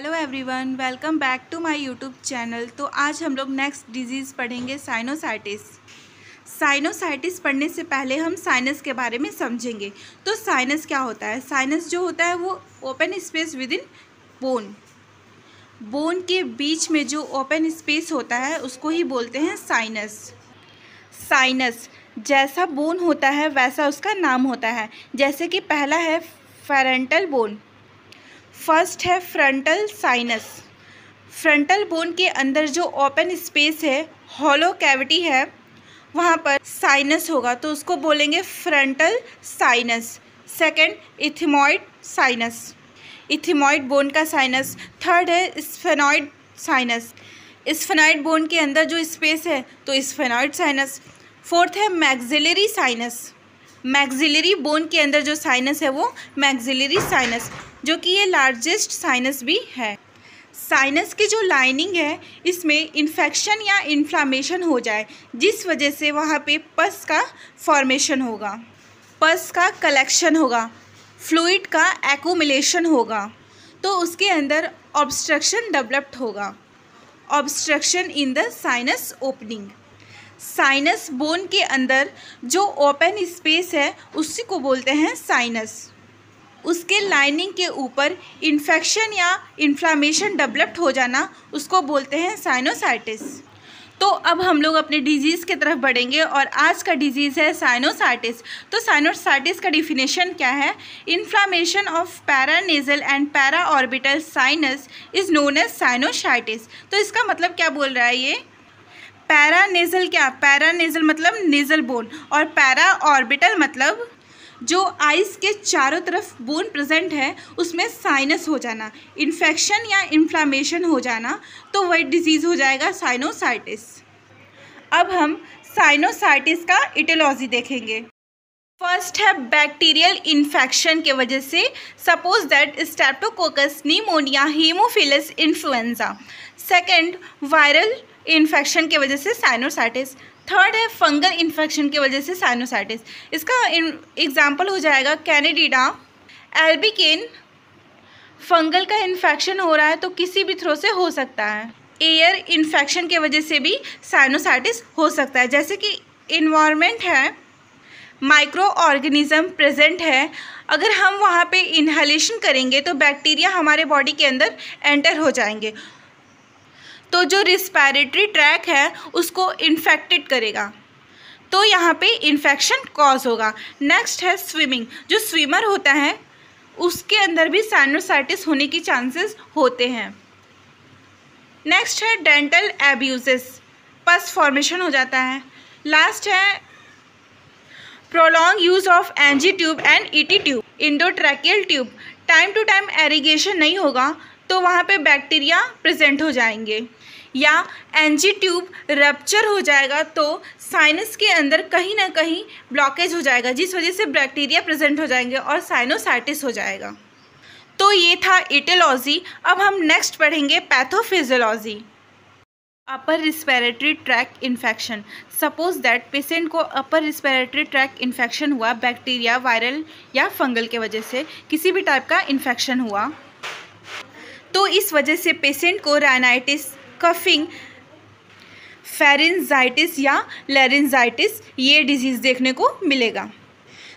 Hello everyone, welcome back to my YouTube channel. तो आज हम लोग नेक्स्ट डिजीज़ पढ़ेंगे साइनोसाइटिस। साइनोसाइटिस पढ़ने से पहले हम साइनस के बारे में समझेंगे। तो साइनस क्या होता है? साइनस जो होता है वो open space with in bone के बीच में जो ओपन स्पेस होता है उसको ही बोलते हैं साइनस। साइनस जैसा बोन होता है वैसा उसका नाम होता है। जैसे कि पहला है फेरेंटल बोन, फर्स्ट है फ्रंटल साइनस। फ्रंटल बोन के अंदर जो ओपन स्पेस है, हॉलो कैविटी है, वहाँ पर साइनस होगा तो उसको बोलेंगे frontal sinus. Second ethmoid sinus, ethmoid bone का साइनस। थर्ड है स्फेनॉइड साइनस, स्फेनॉइड बोन के अंदर जो स्पेस है तो स्फेनॉइड साइनस। फोर्थ है मैक्सिलरी साइनस, मैक्सिलरी बोन के अंदर जो साइनस है वो मैक्सिलरी साइनस, जो कि ये लार्जेस्ट साइनस भी है। साइनस की जो लाइनिंग है इसमें इन्फेक्शन या इन्फ्लामेशन हो जाए जिस वजह से वहाँ पे पस का फॉर्मेशन होगा, पस का कलेक्शन होगा, फ्लूइड का एक्यूमुलेशन होगा, तो उसके अंदर ऑब्स्ट्रक्शन डेवलप्ड होगा, obstruction in the sinus opening. Sinus bone के अंदर जो ओपन स्पेस है उसी को बोलते हैं साइनस। उसके लाइनिंग के ऊपर इन्फेक्शन या इन्फ्लामेशन डेवलप्ड हो जाना उसको बोलते हैं साइनोसाइटिस। तो अब हम लोग अपने डिजीज़ की तरफ बढ़ेंगे और आज का डिजीज़ है साइनोसाइटिस। तो साइनोसाइटिस का डिफिनेशन क्या है? Inflammation of paranasal and para orbital sinus is known as sinusitis. तो इसका मतलब क्या बोल रहा है ये? पैरानेजल क्या? पैरानेजल मतलब नेजल बोन, और पैरा ऑर्बिटल मतलब जो आइस के चारों तरफ बोन प्रेजेंट है उसमें साइनस हो जाना, इन्फेक्शन या इन्फ्लामेशन हो जाना, तो वही डिजीज़ हो जाएगा साइनोसाइटिस। अब हम साइनोसाइटिस का इटियोलॉजी देखेंगे। फर्स्ट है बैक्टीरियल इन्फेक्शन के वजह से, suppose that Streptococcus pneumonia Haemophilus influenza. Second viral infection के वजह से साइनोसाइटिस। थर्ड है फंगल इन्फेक्शन की वजह से साइनोसाइटिस। इसका एग्जाम्पल हो जाएगा कैंडिडिडा एल्बिकेन। फंगल का इन्फेक्शन हो रहा है तो किसी भी थ्रो से हो सकता है। एयर इन्फेक्शन के वजह से भी साइनोसाइटिस हो सकता है। जैसे कि इन्वायरमेंट है, माइक्रो ऑर्गेनिज्म प्रेजेंट है, अगर हम वहाँ पे इन्हेलेशन करेंगे तो बैक्टीरिया हमारे बॉडी के अंदर एंटर हो जाएंगे, तो जो रिस्पायरेटरी ट्रैक है उसको इन्फेक्टेड करेगा, तो यहाँ पे इन्फेक्शन कॉज होगा। नेक्स्ट है स्विमिंग। जो स्विमर होता है उसके अंदर भी साइनोसाइटिस होने की चांसेस होते हैं। नेक्स्ट है डेंटल एब्यूजेस, पस फॉर्मेशन हो जाता है। लास्ट है prolong use of NG tube and ET tube, endotracheal tube. Time to time irrigation नहीं होगा तो वहाँ पे बैक्टीरिया प्रेजेंट हो जाएंगे, या एनजी ट्यूब रप्चर हो जाएगा तो साइनस के अंदर कहीं ना कहीं ब्लॉकेज हो जाएगा जिस वजह से बैक्टीरिया प्रेजेंट हो जाएंगे और साइनोसाइटिस हो जाएगा। तो ये था इटियोलॉजी। अब हम नेक्स्ट पढ़ेंगे pathophysiology. Upper respiratory track infection, suppose that patient को अपर रिस्पिरेटरी ट्रैक इन्फेक्शन हुआ, बैक्टीरिया, वायरल या फंगल के वजह से किसी भी टाइप का इन्फेक्शन हुआ, तो इस वजह से पेशेंट को राइनाइटिस, कफिंग, फेरेंजाइटिस या लैरिंजाइटिस ये डिजीज़ देखने को मिलेगा।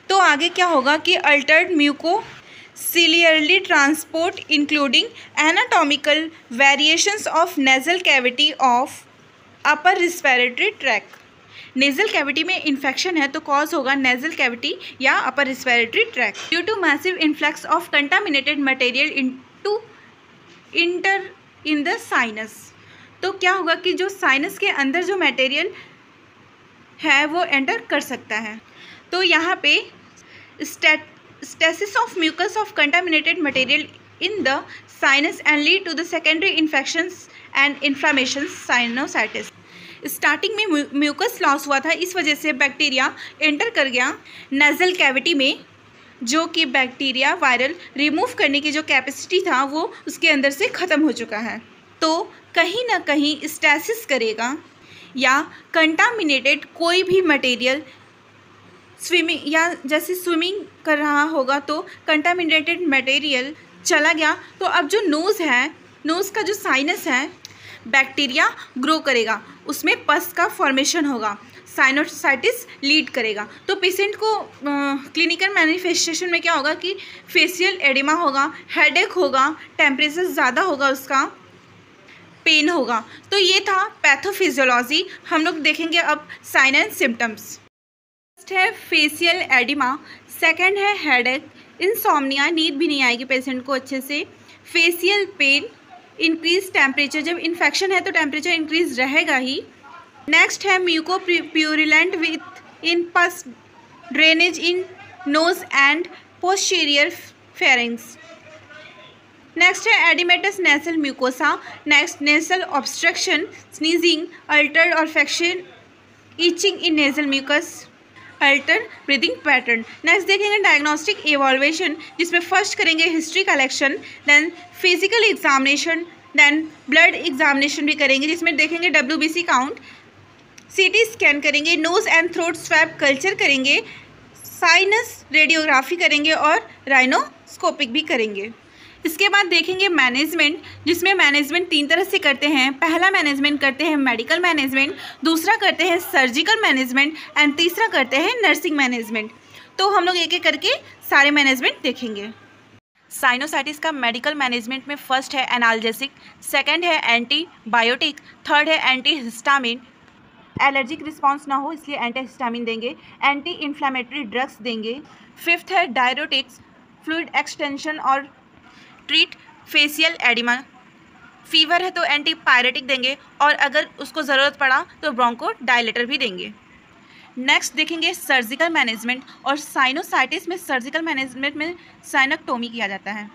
तो आगे क्या होगा कि altered mucociliary transport including anatomical variations of nasal cavity of upper respiratory tract. Nasal cavity में इन्फेक्शन है तो कॉज होगा नेजल कैविटी या upper respiratory tract. Due to massive influx of contaminated material enter in the sinus, तो क्या होगा कि जो साइनस के अंदर जो मटेरियल है वो एंटर कर सकता है, तो यहाँ पे stasis of mucus of contaminated material in the sinus and lead to the secondary infections and inflammation, sinusitis. Starting में म्यूकस लॉस हुआ था, इस वजह से बैक्टीरिया एंटर कर गया नेजल कैविटी में, जो कि बैक्टीरिया वायरल रिमूव करने की जो कैपेसिटी था वो उसके अंदर से ख़त्म हो चुका है, तो कहीं ना कहीं स्टेसिस करेगा या कंटामिनेटेड कोई भी मटेरियल स्विमिंग या जैसे स्विमिंग कर रहा होगा तो कंटामिनेटेड मटेरियल चला गया, तो अब जो नोज़ है, नोज़ का जो साइनस है बैक्टीरिया ग्रो करेगा, उसमें पस का फॉर्मेशन होगा, साइनोसाइटिस लीड करेगा। तो पेशेंट को क्लिनिकल मैनिफेस्टेशन में क्या होगा कि फेशियल एडिमा होगा, हेडेक होगा, टेम्परेचर ज़्यादा होगा, उसका पेन होगा। तो ये था पैथोफिजियोलॉजी। हम लोग देखेंगे अब साइन एंड सिम्टम्स। फर्स्ट है फेशियल एडिमा, सेकंड है हेडेक, इंसोम्निया, नींद भी नहीं आएगी पेशेंट को अच्छे से, फेशियल पेन, इंक्रीज टेम्परेचर, जब इन्फेक्शन है तो टेम्परेचर इंक्रीज रहेगा ही। नेक्स्ट है म्यूकोप्यूरिलेंट with in pus, drainage in nose and posterior pharynx. Next है edematous nasal mucosa, next nasal obstruction, sneezing, altered olfaction, itching in nasal mucus, alter breathing pattern. Next देखेंगे diagnostic evaluation, जिसमें first करेंगे history collection, then physical examination, then blood examination भी करेंगे, जिसमें देखेंगे WBC count, CT scan करेंगे, nose and throat swab culture करेंगे, sinus radiography करेंगे और राइनोस्कोपिक भी करेंगे। इसके बाद देखेंगे मैनेजमेंट, जिसमें मैनेजमेंट 3 तरह से करते हैं। पहला मैनेजमेंट करते हैं मेडिकल मैनेजमेंट, दूसरा करते हैं सर्जिकल मैनेजमेंट एंड तीसरा करते हैं नर्सिंग मैनेजमेंट। तो हम लोग एक एक करके सारे मैनेजमेंट देखेंगे। साइनोसाइटिस का मेडिकल मैनेजमेंट में फर्स्ट है एनाल्जेसिक, सेकंड है एंटीबायोटिक, थर्ड है एंटीहिस्टामिन, एलर्जिक रिस्पॉन्स ना हो इसलिए एंटीहिस्टामिन देंगे, एंटी इन्फ्लेमेटरी ड्रग्स देंगे, फिफ्थ है डायरोटिक्स, फ्लूइड एक्सटेंशन और ट्रीट फेशियल एडिमा, फीवर है तो एंटीपायरेटिक देंगे और अगर उसको ज़रूरत पड़ा तो ब्रोंको डायलेटर भी देंगे। नेक्स्ट देखेंगे सर्जिकल मैनेजमेंट, और साइनोसाइटिस में सर्जिकल मैनेजमेंट में साइनोक्टोमी किया जाता है।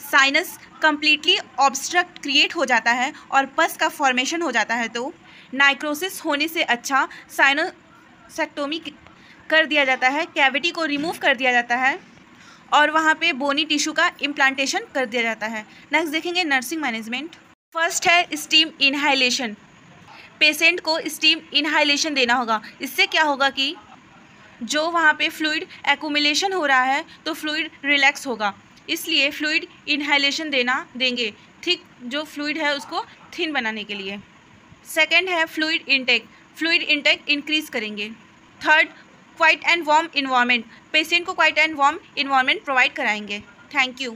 साइनस कंप्लीटली ऑब्स्ट्रक्ट क्रिएट हो जाता है और पस का फॉर्मेशन हो जाता है, तो नाइक्रोसिस होने से अच्छा साइनोसेक्टोमी कर दिया जाता है, कैविटी को रिमूव कर दिया जाता है और वहाँ पे बोनी टिश्यू का इम्प्लांटेशन कर दिया जाता है। नेक्स्ट देखेंगे नर्सिंग मैनेजमेंट। फर्स्ट है स्टीम इनहाइलेशन, पेशेंट को स्टीम इनहाइलेशन देना होगा। इससे क्या होगा कि जो वहाँ पे फ्लूइड एक्यूमुलेशन हो रहा है तो फ्लूइड रिलैक्स होगा, इसलिए फ्लूइड इनहाइलेशन देंगे थिक जो फ्लूइड है उसको थिन बनाने के लिए। सेकेंड है फ्लूइड इनटेक इंक्रीज करेंगे। Third quiet and warm environment, patient को quiet and warm environment provide कराएंगे। Thank you.